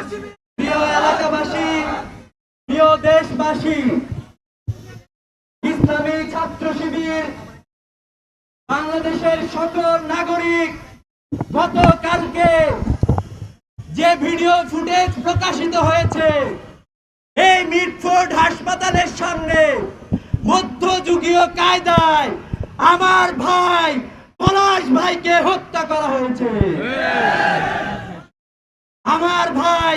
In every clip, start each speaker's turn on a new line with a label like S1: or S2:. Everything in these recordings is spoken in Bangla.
S1: প্রিয় এলাকাবাসী, প্রিয় দেশবাসী, ইসলামী ছাত্র শিবির বাংলাদেশের সকল নাগরিক গতকালকে যে ভিডিও ফুটেজ প্রকাশিত হয়েছে এই মিটফোর্ড হাসপাতালের সামনে মধ্যযুগীয় কায়দায় আমার ভাই পলাশ ভাইকে হত্যা করা হয়েছে, আমার ভাই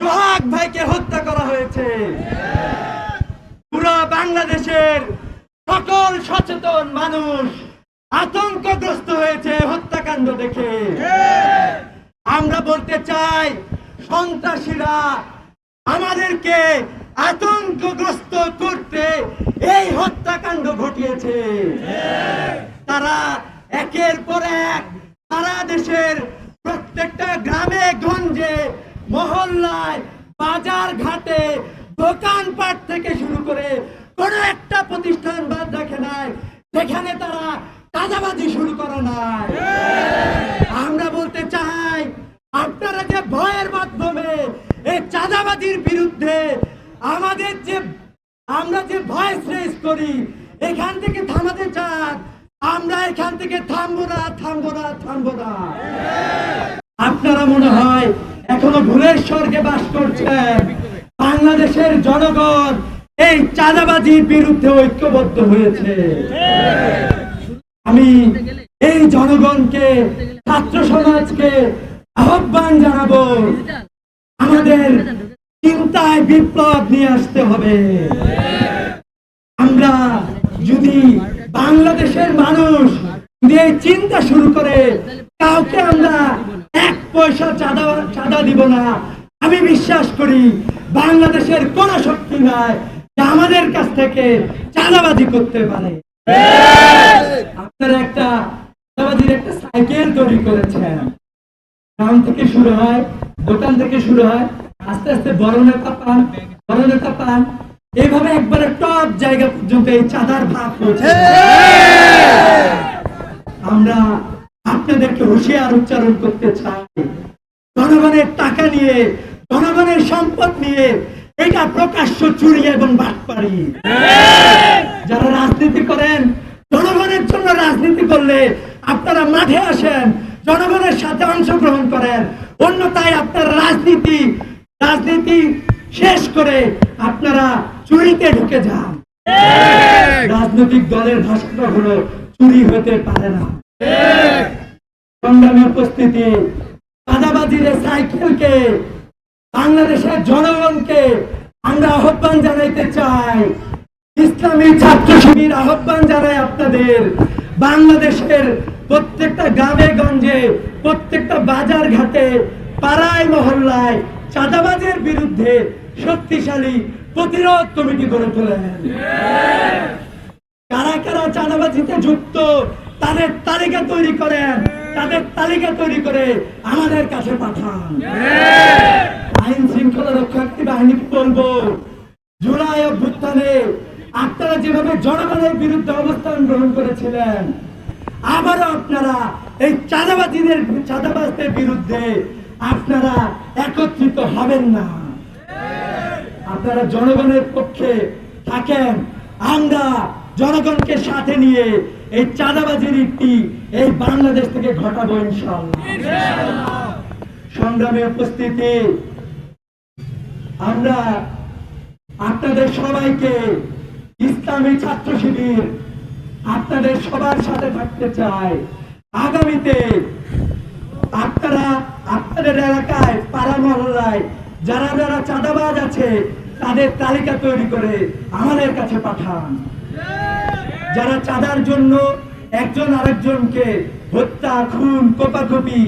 S1: সোহাগ ভাইকে হত্যা করা হয়েছে। পুরো বাংলাদেশের সকল সচেতন মানুষ আতঙ্কগ্রস্ত হয়েছে হত্যাকাণ্ড দেখে। আমরা বলতে চাই সন্ত্রাসীরা আমাদেরকে আতঙ্কগ্রস্ত করতে এই হত্যাকাণ্ড ঘটিয়েছে। তারা একের পর এক সারা দেশের প্রত্যেকটা গ্রামে গঞ্জে মহল্লায় বাজার ঘাটে দোকানপাট থেকে শুরু করে কোন একটা প্রতিষ্ঠান বাদ রাখে নাই যেখানে তারা চাঁদাবাজি শুরু করে নাই। আমরা বলতে চাই আপনারা যে ভয়ের মাধ্যমে এই চাঁদাবাজির বিরুদ্ধে আমরা যে ভয়েস রেজ করি এখান থেকে থামাতে চান, আমরা এখান থেকে থামবো না। আপনারা মনে হয় এখনো ভুলের স্বর্গে বাস করছেন। বাংলাদেশের জনগণ এই চাঁদাবাজির বিরুদ্ধে ঐক্যবদ্ধ হয়েছে। আমি এই জনগণকে, ছাত্র সমাজকে আহ্বান জানাবো, আমাদের চিন্তায় বিপ্লব নিয়ে আসতে হবে। আমরা যদি বাংলাদেশের মানুষ যদি এই চিন্তা শুরু করে কাউকে আমরা 1 পয়সা চাঁদা দিব না, আমি বিশ্বাস করি বাংলাদেশের কোন শক্তি নাই যে আমাদের কাছ থেকে চাঁদাবাজি করতে পারে। আপনারা একটা চাঁদাবাজির একটা সাইকেল তৈরি করেছেন, গ্রাম থেকে শুরু হয়, দোকান থেকে শুরু হয়, আস্তে আস্তে বড় নেতা পান, এইভাবে একবারে টপ জায়গা পর্যন্ত এই চাঁদার ভাগ পৌঁছে। আমরা আপনাদেরকে হুঁশিয়ার উচ্চারণ করতে চাই, জনগণের টাকা নিয়ে, জনগণের সম্পদ নিয়ে এটা প্রকাশ্য চুরি এবং বাটপারি। যারা রাজনীতি করেন, জনগণের জন্য রাজনীতি করলে আপনারা মাঠে আসেন, জনগণের সাথে অংশগ্রহণ করেন, অন্যথায় আপনার রাজনীতি শেষ করে আপনারা চুরিতে ঢুকে যান। রাজনৈতিক দলের ভাষাটা হলো চুরি হতে পারে না। সংগ্রামী উপস্থিতি, চাঁদাবাজির সাইকেলকে বাংলাদেশের জনগণকে আমরা আহ্বান জানাইতে চাই। ইসলামী ছাত্র শিবির আহ্বান জানায় আপনাদের, বাংলাদেশের প্রত্যেকটা গ্রামে গঞ্জে, প্রত্যেকটা বাজার ঘাটে, পাড়ায় মহল্লায় চাঁদাবাজের বিরুদ্ধে শক্তিশালী প্রতিরোধ কমিটি গড়ে তোলেন। কারা কারা চাঁদাবাজিতে যুক্ত তাদের তালিকা তৈরি করেন, তাদের তালিকা তৈরি করে আমাদের কাছে পাঠান। আইন শৃঙ্খলা রক্ষাকারী বাহিনীকে বলবো, জুলাই অভ্যুত্থানে আপনারা যেভাবে জনগণের বিরুদ্ধে অবস্থান গ্রহণ করেছিলেন, আবারও আপনারা এই চাঁদাবাজদের বিরুদ্ধে আপনারা একত্রিত হবেন না। আপনারা জনগণের পক্ষে থাকেন, আমরা জনগণকে সাথে নিয়ে এই চাঁদাবাজির ইতি এই বাংলাদেশ থেকে ঘটাবো ইনশাআল্লাহ। সংগ্রামী উপস্থিতি, আমরা আপনাদের সবাইকে, ইসলামী ছাত্র শিবির আপনাদের সবার সাথে থাকতে চাই। আগামীতে আপনারা আপনাদের এলাকায়, পাড়া মহল্লায় যারা যারা চাঁদাবাজ আছে তাদের তালিকা তৈরি করে আমাদের কাছে পাঠান। যারা চাঁদার জন্য একজন আরেকজনকে হত্যা, খুন, কোপাকুপি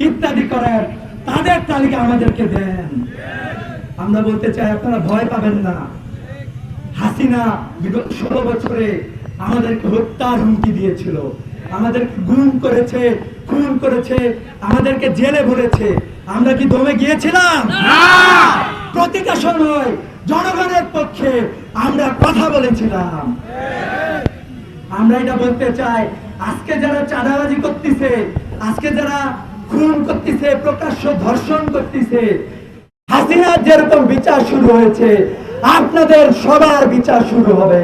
S1: ইত্যাদি করেন তাদের তালিকা আমাদেরকে দেন। আমরা বলতে চাই আপনারা ভয় পাবেন না। হাসিনা বিগত 16 বছরে আমাদেরকে হত্যার হুমকি দিয়েছিল, আমাদেরকে গুম করেছে, খুন করেছে, আমাদেরকে জেলে ভরেছে। আমরা কি দমে গিয়েছিলাম? না। প্রতিটা সময় জনগণের পক্ষে আমরা কথা বলেছিলাম। আমরা এটা বলতে চাই, আজকে যারা চাঁদাবাজি করতেছে, আজকে যারা খুন করতেছে, প্রকাশ্য ধর্ষণ করতেছে, যেরকম বিচার শুরু হয়েছে আপনাদের সবার বিচার শুরু হবে।